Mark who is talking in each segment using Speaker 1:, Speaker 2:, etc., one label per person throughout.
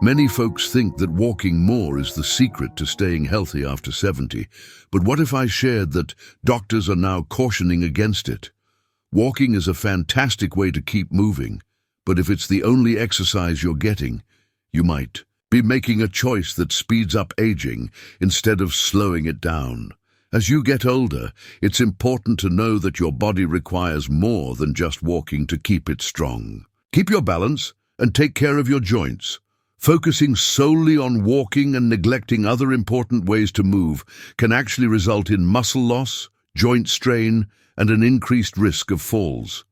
Speaker 1: Many folks think that walking more is the secret to staying healthy after 70, but what if I shared that doctors are now cautioning against it? Walking is a fantastic way to keep moving, but if it's the only exercise you're getting, you might be making a choice that speeds up aging instead of slowing it down. As you get older, it's important to know that your body requires more than just walking to keep it strong. Keep your balance and take care of your joints. Focusing solely on walking and neglecting other important ways to move can actually result in muscle loss, joint strain, and an increased risk of falls.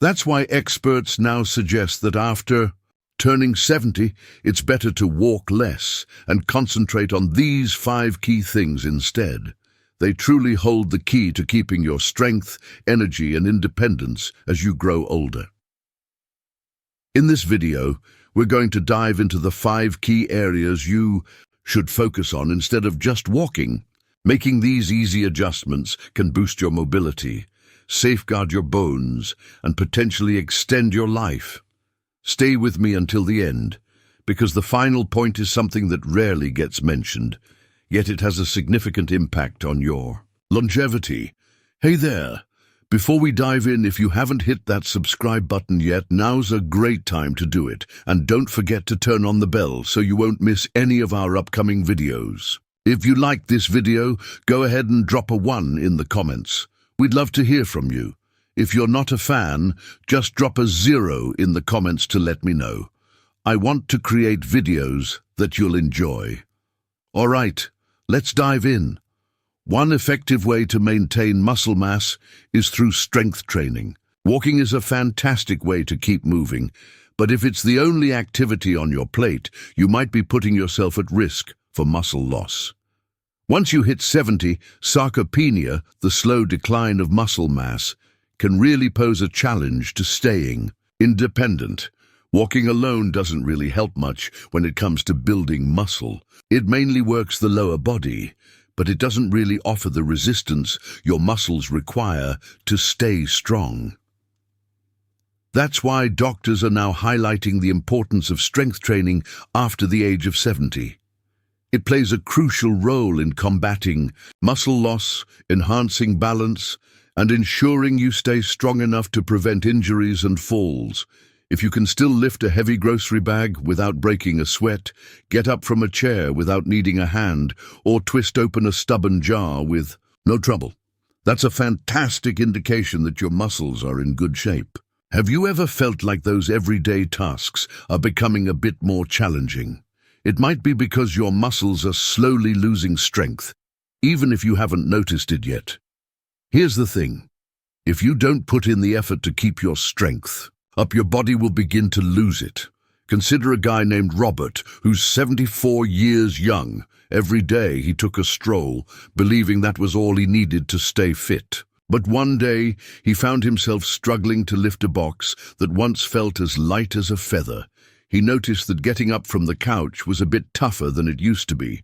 Speaker 1: That's why experts now suggest that after turning 70, it's better to walk less and concentrate on these 5 key things instead. They truly hold the key to keeping your strength, energy, and independence as you grow older. In this video, we're going to dive into the 5 key areas you should focus on instead of just walking. Making these easy adjustments can boost your mobility, safeguard your bones, and potentially extend your life. Stay with me until the end, because the final point is something that rarely gets mentioned, yet it has a significant impact on your longevity. Hey there! Before we dive in, if you haven't hit that subscribe button yet, now's a great time to do it. And don't forget to turn on the bell so you won't miss any of our upcoming videos. If you like this video, go ahead and drop a 1 in the comments. We'd love to hear from you. If you're not a fan, just drop a 0 in the comments to let me know. I want to create videos that you'll enjoy. All right, let's dive in. One effective way to maintain muscle mass is through strength training. Walking is a fantastic way to keep moving, but if it's the only activity on your plate, you might be putting yourself at risk for muscle loss. Once you hit 70, sarcopenia, the slow decline of muscle mass, can really pose a challenge to staying independent. Walking alone doesn't really help much when it comes to building muscle. It mainly works the lower body, but it doesn't really offer the resistance your muscles require to stay strong. That's why doctors are now highlighting the importance of strength training after the age of 70. It plays a crucial role in combating muscle loss, enhancing balance, and ensuring you stay strong enough to prevent injuries and falls. If you can still lift a heavy grocery bag without breaking a sweat, get up from a chair without needing a hand, or twist open a stubborn jar with no trouble, that's a fantastic indication that your muscles are in good shape. Have you ever felt like those everyday tasks are becoming a bit more challenging? It might be because your muscles are slowly losing strength, even if you haven't noticed it yet. Here's the thing. If you don't put in the effort to keep your strength up, your body will begin to lose it. Consider a guy named Robert, who's 74 years young. Every day he took a stroll, believing that was all he needed to stay fit. But one day he found himself struggling to lift a box that once felt as light as a feather. He noticed that getting up from the couch was a bit tougher than it used to be.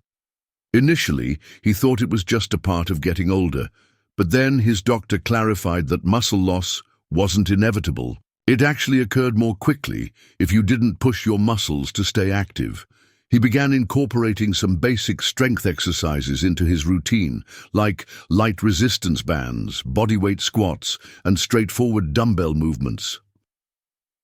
Speaker 1: Initially, he thought it was just a part of getting older, but then his doctor clarified that muscle loss wasn't inevitable. It actually occurred more quickly if you didn't push your muscles to stay active. He began incorporating some basic strength exercises into his routine, like light resistance bands, bodyweight squats, and straightforward dumbbell movements.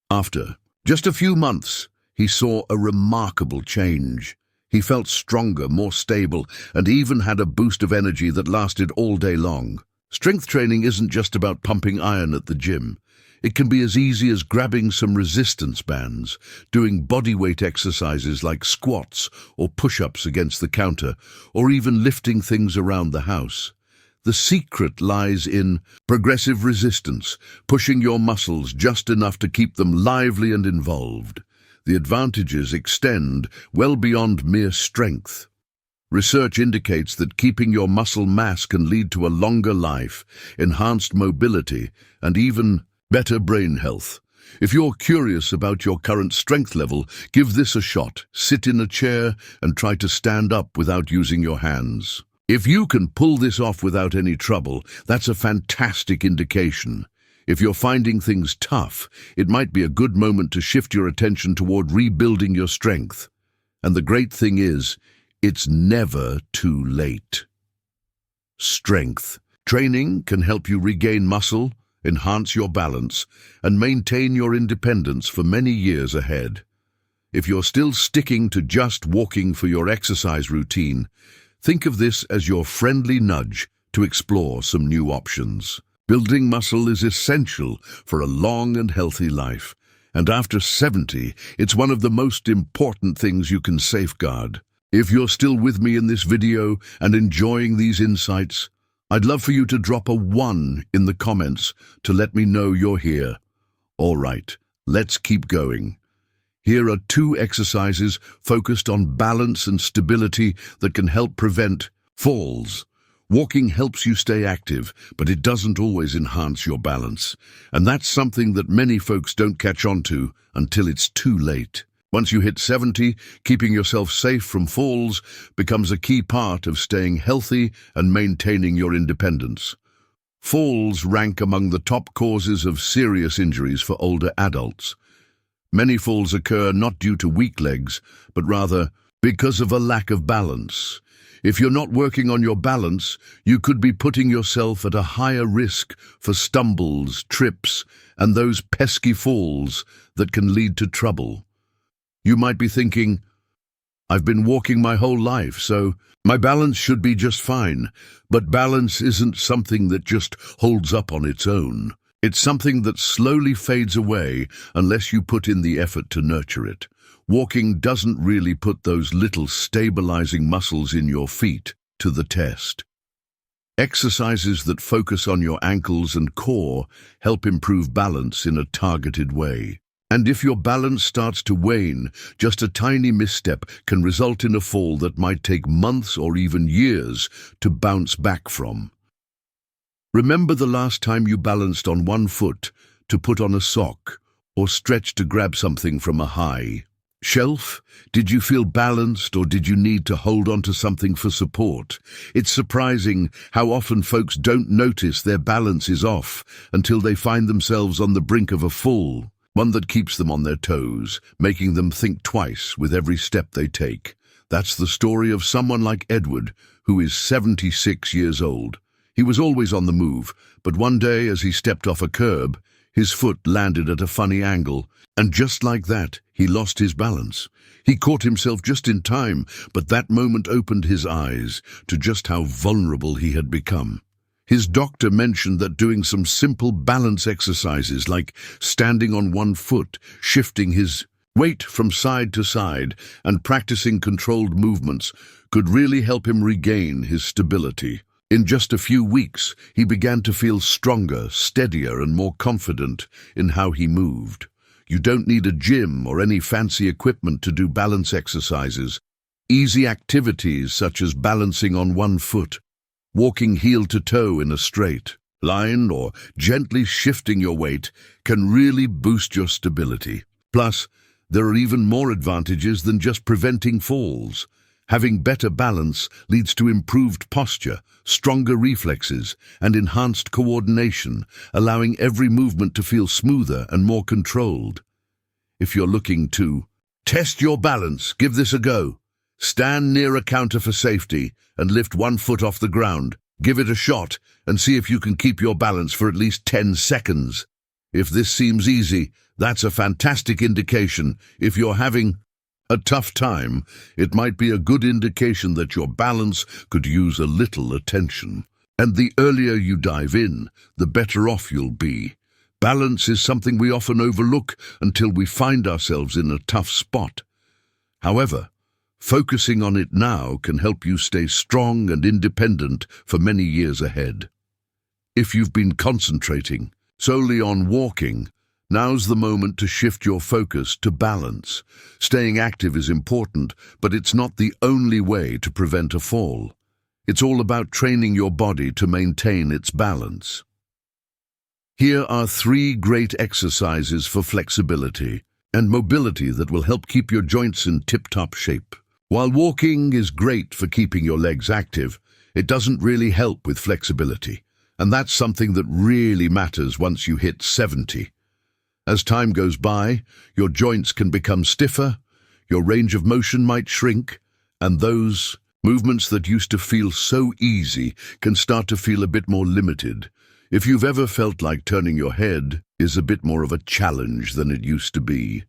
Speaker 1: After just a few months, he saw a remarkable change. He felt stronger, more stable, and even had a boost of energy that lasted all day long. Strength training isn't just about pumping iron at the gym. It can be as easy as grabbing some resistance bands, doing bodyweight exercises like squats or push-ups against the counter, or even lifting things around the house. The secret lies in progressive resistance, pushing your muscles just enough to keep them lively and involved. The advantages extend well beyond mere strength. Research indicates that keeping your muscle mass can lead to a longer life, enhanced mobility, and even better brain health. If you're curious about your current strength level, give this a shot. Sit in a chair and try to stand up without using your hands. If you can pull this off without any trouble, that's a fantastic indication. If you're finding things tough, it might be a good moment to shift your attention toward rebuilding your strength. And the great thing is, it's never too late. Strength. Training can help you regain muscle, enhance your balance, and maintain your independence for many years ahead. If you're still sticking to just walking for your exercise routine, think of this as your friendly nudge to explore some new options. Building muscle is essential for a long and healthy life, and after 70, it's one of the most important things you can safeguard. If you're still with me in this video and enjoying these insights, I'd love for you to drop a 1 in the comments to let me know you're here. All right, let's keep going. Here are 2 exercises focused on balance and stability that can help prevent falls. Walking helps you stay active, but it doesn't always enhance your balance. And that's something that many folks don't catch on to until it's too late. Once you hit 70, keeping yourself safe from falls becomes a key part of staying healthy and maintaining your independence. Falls rank among the top causes of serious injuries for older adults. Many falls occur not due to weak legs, but rather because of a lack of balance. If you're not working on your balance, you could be putting yourself at a higher risk for stumbles, trips, and those pesky falls that can lead to trouble. You might be thinking, I've been walking my whole life, so my balance should be just fine. But balance isn't something that just holds up on its own. It's something that slowly fades away unless you put in the effort to nurture it. Walking doesn't really put those little stabilizing muscles in your feet to the test. Exercises that focus on your ankles and core help improve balance in a targeted way. And if your balance starts to wane, just a tiny misstep can result in a fall that might take months or even years to bounce back from. Remember the last time you balanced on one foot to put on a sock or stretched to grab something from a high shelf? Did you feel balanced, or did you need to hold on to something for support? It's surprising how often folks don't notice their balance is off until they find themselves on the brink of a fall, one that keeps them on their toes, making them think twice with every step they take. That's the story of someone like Edward, who is 76 years old. He was always on the move, but one day as he stepped off a curb, his foot landed at a funny angle, and just like that, he lost his balance. He caught himself just in time, but that moment opened his eyes to just how vulnerable he had become. His doctor mentioned that doing some simple balance exercises like standing on one foot, shifting his weight from side to side, and practicing controlled movements could really help him regain his stability. In just a few weeks, he began to feel stronger, steadier, and more confident in how he moved. You don't need a gym or any fancy equipment to do balance exercises. Easy activities such as balancing on one foot, walking heel to toe in a straight line, or gently shifting your weight can really boost your stability. Plus, there are even more advantages than just preventing falls. Having better balance leads to improved posture, stronger reflexes, and enhanced coordination, allowing every movement to feel smoother and more controlled. If you're looking to test your balance, give this a go. Stand near a counter for safety and lift one foot off the ground. Give it a shot and see if you can keep your balance for at least 10 seconds. If this seems easy, that's a fantastic indication. If you're having a tough time, it might be a good indication that your balance could use a little attention. And the earlier you dive in, the better off you'll be. Balance is something we often overlook until we find ourselves in a tough spot. However, focusing on it now can help you stay strong and independent for many years ahead. If you've been concentrating solely on walking, now's the moment to shift your focus to balance. Staying active is important, but it's not the only way to prevent a fall. It's all about training your body to maintain its balance. Here are 3 great exercises for flexibility and mobility that will help keep your joints in tip-top shape. While walking is great for keeping your legs active, it doesn't really help with flexibility. And that's something that really matters once you hit 70. As time goes by, your joints can become stiffer, your range of motion might shrink, and those movements that used to feel so easy can start to feel a bit more limited. If you've ever felt like turning your head is a bit more of a challenge than it used to be,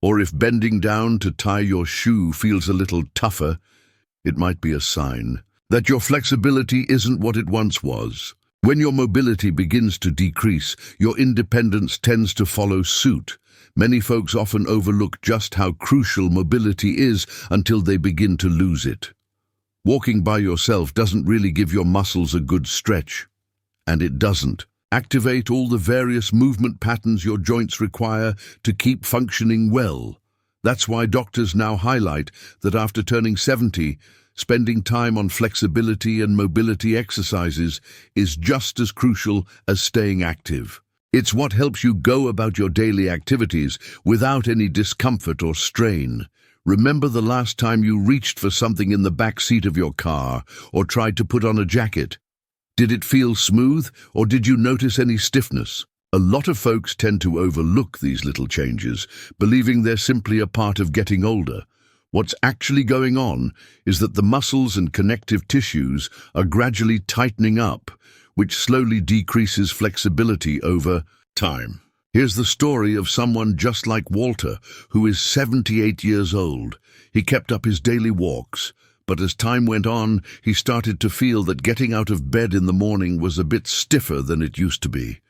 Speaker 1: or if bending down to tie your shoe feels a little tougher, it might be a sign that your flexibility isn't what it once was. When your mobility begins to decrease, your independence tends to follow suit. Many folks often overlook just how crucial mobility is until they begin to lose it. Walking by yourself doesn't really give your muscles a good stretch, and it doesn't activate all the various movement patterns your joints require to keep functioning well. That's why doctors now highlight that after turning 70, spending time on flexibility and mobility exercises is just as crucial as staying active. It's what helps you go about your daily activities without any discomfort or strain. Remember the last time you reached for something in the back seat of your car or tried to put on a jacket? Did it feel smooth, or did you notice any stiffness? A lot of folks tend to overlook these little changes, believing they're simply a part of getting older. What's actually going on is that the muscles and connective tissues are gradually tightening up, which slowly decreases flexibility over time. Here's the story of someone just like Walter, who is 78 years old. He kept up his daily walks, but as time went on, he started to feel that getting out of bed in the morning was a bit stiffer than it used to be.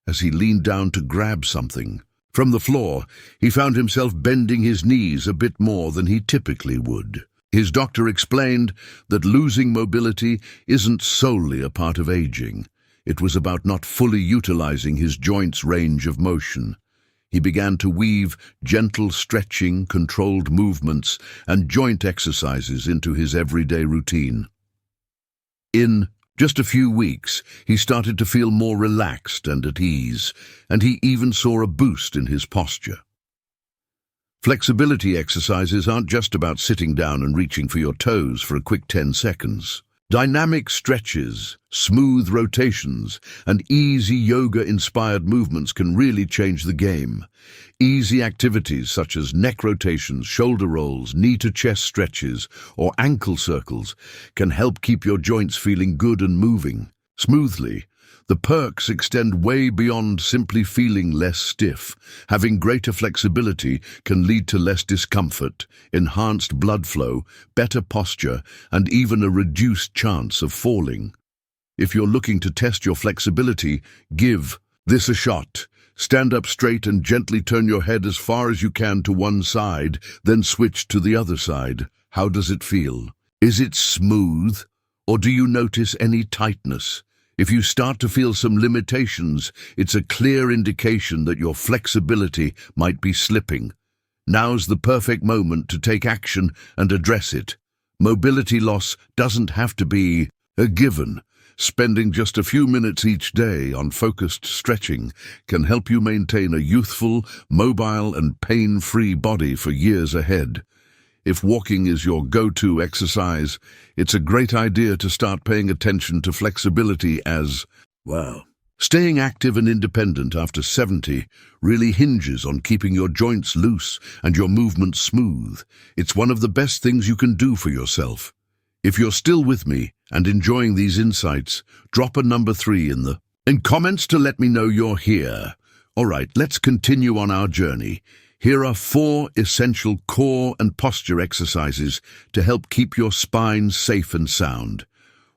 Speaker 1: As he leaned down to grab something from the floor, he found himself bending his knees a bit more than he typically would. His doctor explained that losing mobility isn't solely a part of aging. It was about not fully utilizing his joints' range of motion. He began to weave gentle stretching, controlled movements, and joint exercises into his everyday routine. In just a few weeks, he started to feel more relaxed and at ease, and he even saw a boost in his posture. Flexibility exercises aren't just about sitting down and reaching for your toes for a quick 10 seconds. Dynamic stretches, smooth rotations, and easy yoga-inspired movements can really change the game. Easy activities such as neck rotations, shoulder rolls, knee-to-chest stretches, or ankle circles can help keep your joints feeling good and moving smoothly. The perks extend way beyond simply feeling less stiff. Having greater flexibility can lead to less discomfort, enhanced blood flow, better posture, and even a reduced chance of falling. If you're looking to test your flexibility, give this a shot. Stand up straight and gently turn your head as far as you can to one side, then switch to the other side. How does it feel? Is it smooth, or do you notice any tightness? If you start to feel some limitations, it's a clear indication that your flexibility might be slipping. Now's the perfect moment to take action and address it. Mobility loss doesn't have to be a given. Spending just a few minutes each day on focused stretching can help you maintain a youthful, mobile, and pain-free body for years ahead. If walking is your go-to exercise, it's a great idea to start paying attention to flexibility as well. Staying active and independent after 70 really hinges on keeping your joints loose and your movements smooth. It's one of the best things you can do for yourself. If you're still with me and enjoying these insights, drop a number 3 in comments to let me know you're here. All right, let's continue on our journey. Here are 4 essential core and posture exercises to help keep your spine safe and sound.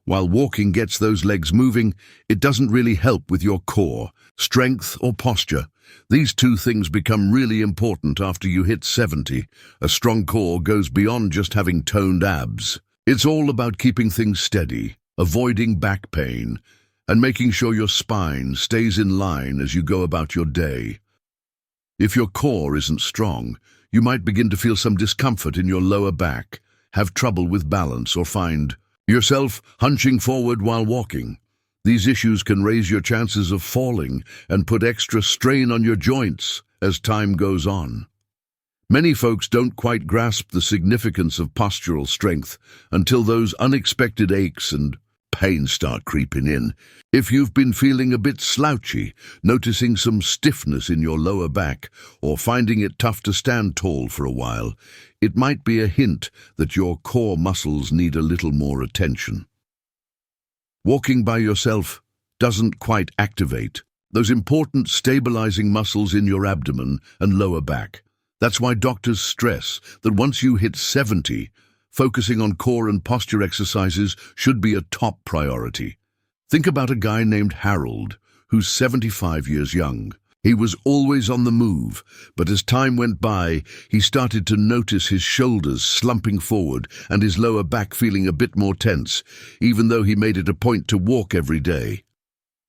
Speaker 1: While walking gets those legs moving, it doesn't really help with your core, strength, or posture. These 2 things become really important after you hit 70. A strong core goes beyond just having toned abs. It's all about keeping things steady, avoiding back pain, and making sure your spine stays in line as you go about your day. If your core isn't strong, you might begin to feel some discomfort in your lower back, have trouble with balance, or find yourself hunching forward while walking. These issues can raise your chances of falling and put extra strain on your joints as time goes on. Many folks don't quite grasp the significance of postural strength until those unexpected aches and pain start creeping in. If you've been feeling a bit slouchy, noticing some stiffness in your lower back, or finding it tough to stand tall for a while, it might be a hint that your core muscles need a little more attention. Walking by yourself doesn't quite activate those important stabilizing muscles in your abdomen and lower back. That's why doctors stress that once you hit 70, focusing on core and posture exercises should be a top priority. Think about a guy named Harold, who's 75 years young. He was always on the move, but as time went by, he started to notice his shoulders slumping forward and his lower back feeling a bit more tense, even though he made it a point to walk every day.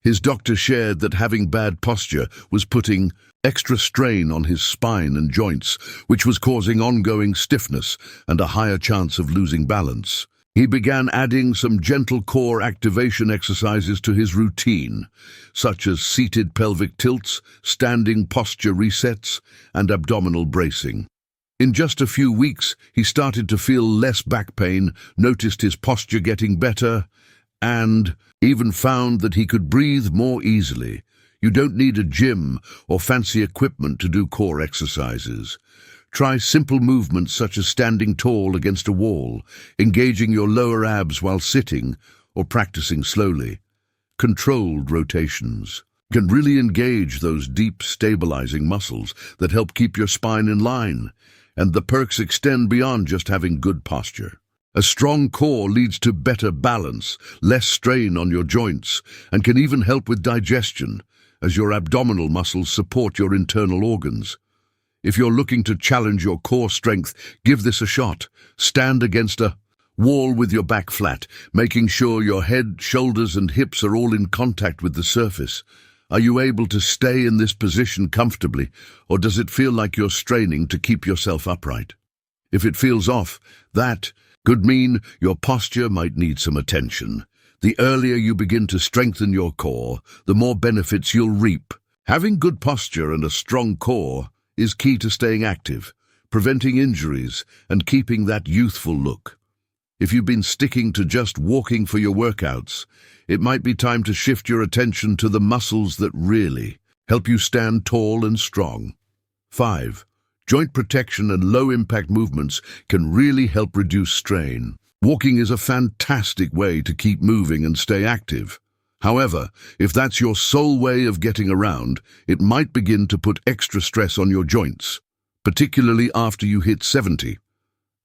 Speaker 1: His doctor shared that having bad posture was putting extra strain on his spine and joints, which was causing ongoing stiffness and a higher chance of losing balance. He began adding some gentle core activation exercises to his routine, such as seated pelvic tilts, standing posture resets, and abdominal bracing. In just a few weeks, he started to feel less back pain, noticed his posture getting better, and even found that he could breathe more easily. You don't need a gym or fancy equipment to do core exercises. Try simple movements such as standing tall against a wall, engaging your lower abs while sitting, or practicing slowly. Controlled rotations can really engage those deep, stabilizing muscles that help keep your spine in line, and the perks extend beyond just having good posture. A strong core leads to better balance, less strain on your joints, and can even help with digestion, as your abdominal muscles support your internal organs. If you're looking to challenge your core strength, give this a shot. Stand against a wall with your back flat, making sure your head, shoulders, and hips are all in contact with the surface. Are you able to stay in this position comfortably, or does it feel like you're straining to keep yourself upright? If it feels off, that could mean your posture might need some attention. The earlier you begin to strengthen your core, the more benefits you'll reap. Having good posture and a strong core is key to staying active, preventing injuries, and keeping that youthful look. If you've been sticking to just walking for your workouts, it might be time to shift your attention to the muscles that really help you stand tall and strong. 5. Joint protection and low-impact movements can really help reduce strain. Walking is a fantastic way to keep moving and stay active. However, if that's your sole way of getting around, it might begin to put extra stress on your joints, particularly after you hit 70.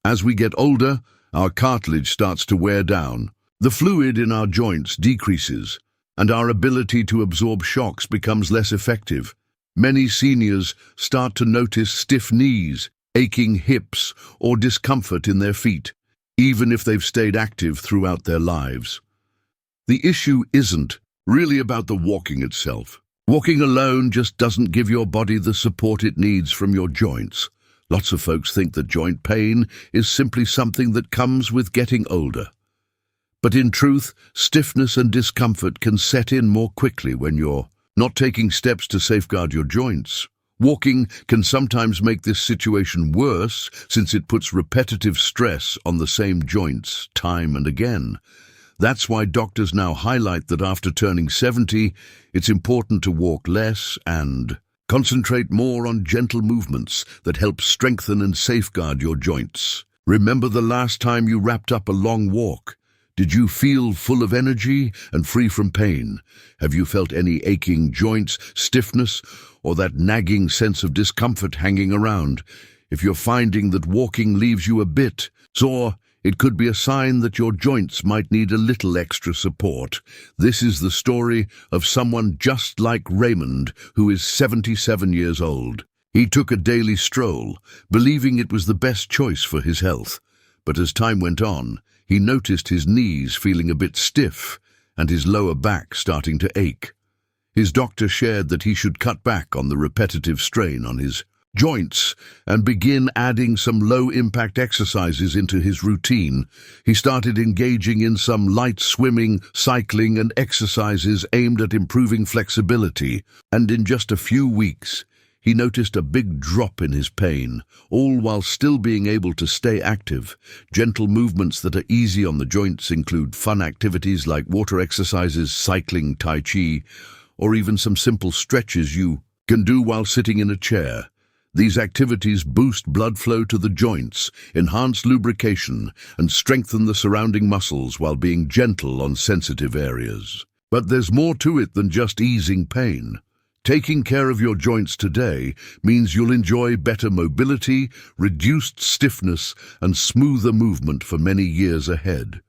Speaker 1: As we get older, our cartilage starts to wear down. The fluid in our joints decreases, and our ability to absorb shocks becomes less effective. Many seniors start to notice stiff knees, aching hips, or discomfort in their feet, even if they've stayed active throughout their lives. The issue isn't really about the walking itself. Walking alone just doesn't give your body the support it needs from your joints. Lots of folks think that joint pain is simply something that comes with getting older. But in truth, stiffness and discomfort can set in more quickly when you're not taking steps to safeguard your joints. Walking can sometimes make this situation worse since it puts repetitive stress on the same joints time and again. That's why doctors now highlight that after turning 70, it's important to walk less and concentrate more on gentle movements that help strengthen and safeguard your joints. Remember the last time you wrapped up a long walk? Did you feel full of energy and free from pain? Have you felt any aching joints, stiffness, or that nagging sense of discomfort hanging around? If you're finding that walking leaves you a bit sore, it could be a sign that your joints might need a little extra support. This is the story of someone just like Raymond, who is 77 years old. He took a daily stroll, believing it was the best choice for his health. But as time went on, he noticed his knees feeling a bit stiff and his lower back starting to ache. His doctor shared that he should cut back on the repetitive strain on his joints and begin adding some low-impact exercises into his routine. He started engaging in some light swimming, cycling, and exercises aimed at improving flexibility, and in just a few weeks, he noticed a big drop in his pain, all while still being able to stay active. Gentle movements that are easy on the joints include fun activities like water exercises, cycling, tai chi, or even some simple stretches you can do while sitting in a chair. These activities boost blood flow to the joints, enhance lubrication, and strengthen the surrounding muscles while being gentle on sensitive areas. But there's more to it than just easing pain. Taking care of your joints today means you'll enjoy better mobility, reduced stiffness, and smoother movement for many years ahead.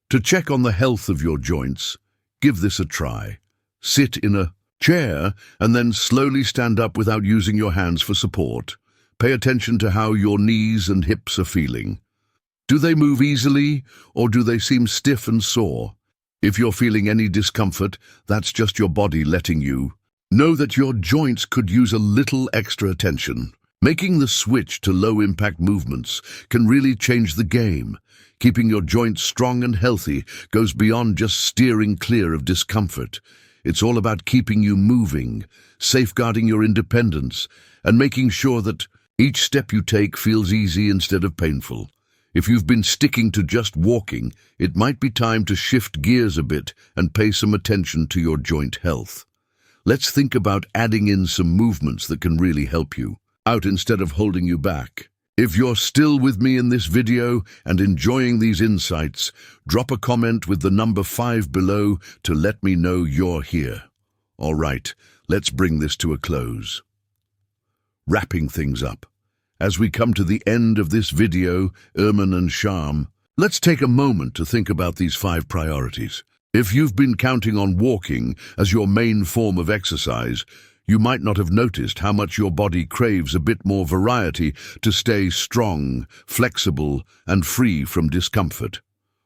Speaker 1: To check on the health of your joints, give this a try. Sit in a chair and then slowly stand up without using your hands for support. Pay attention to how your knees and hips are feeling. Do they move easily, or do they seem stiff and sore? If you're feeling any discomfort, that's just your body letting you know that your joints could use a little extra attention. Making the switch to low-impact movements can really change the game. Keeping your joints strong and healthy goes beyond just steering clear of discomfort. It's all about keeping you moving, safeguarding your independence, and making sure that each step you take feels easy instead of painful. If you've been sticking to just walking, it might be time to shift gears a bit and pay some attention to your joint health. Let's think about adding in some movements that can really help you out instead of holding you back. If you're still with me in this video and enjoying these insights, drop a comment with the number 5 below to let me know you're here. All right, let's bring this to a close. Wrapping things up. As we come to the end of this video, Erman and Sham, let's take a moment to think about these 5 priorities. If you've been counting on walking as your main form of exercise, you might not have noticed how much your body craves a bit more variety to stay strong, flexible, and free from discomfort.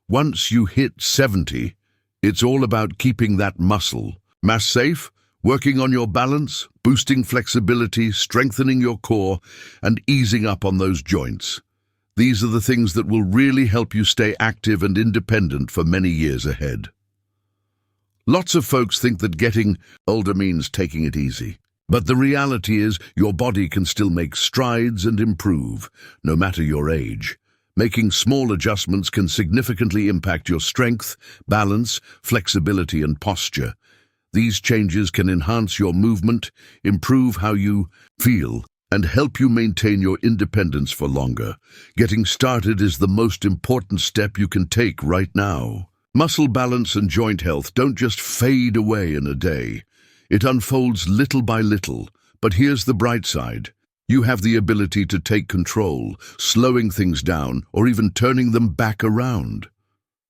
Speaker 1: Once you hit 70, it's all about keeping that muscle mass safe, working on your balance, boosting flexibility, strengthening your core, and easing up on those joints. These are the things that will really help you stay active and independent for many years ahead. Lots of folks think that getting older means taking it easy. But the reality is your body can still make strides and improve, no matter your age. Making small adjustments can significantly impact your strength, balance, flexibility, and posture. These changes can enhance your movement, improve how you feel, and help you maintain your independence for longer. Getting started is the most important step you can take right now. Muscle balance and joint health don't just fade away in a day. It unfolds little by little, but here's the bright side. You have the ability to take control, slowing things down, or even turning them back around.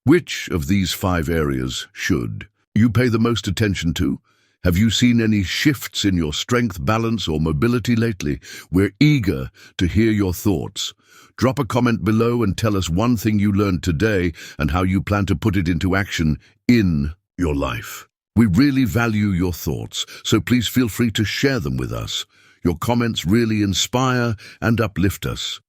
Speaker 1: Which of these 5 areas should you pay the most attention to? Have you seen any shifts in your strength, balance, or mobility lately? We're eager to hear your thoughts. Drop a comment below and tell us one thing you learned today and how you plan to put it into action in your life. We really value your thoughts, so please feel free to share them with us. Your comments really inspire and uplift us.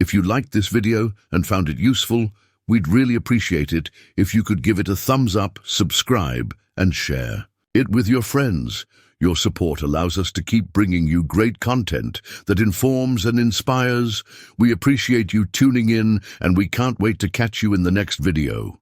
Speaker 1: If you liked this video and found it useful, we'd really appreciate it if you could give it a thumbs up, subscribe, and share it with your friends. Your support allows us to keep bringing you great content that informs and inspires. We appreciate you tuning in, and we can't wait to catch you in the next video.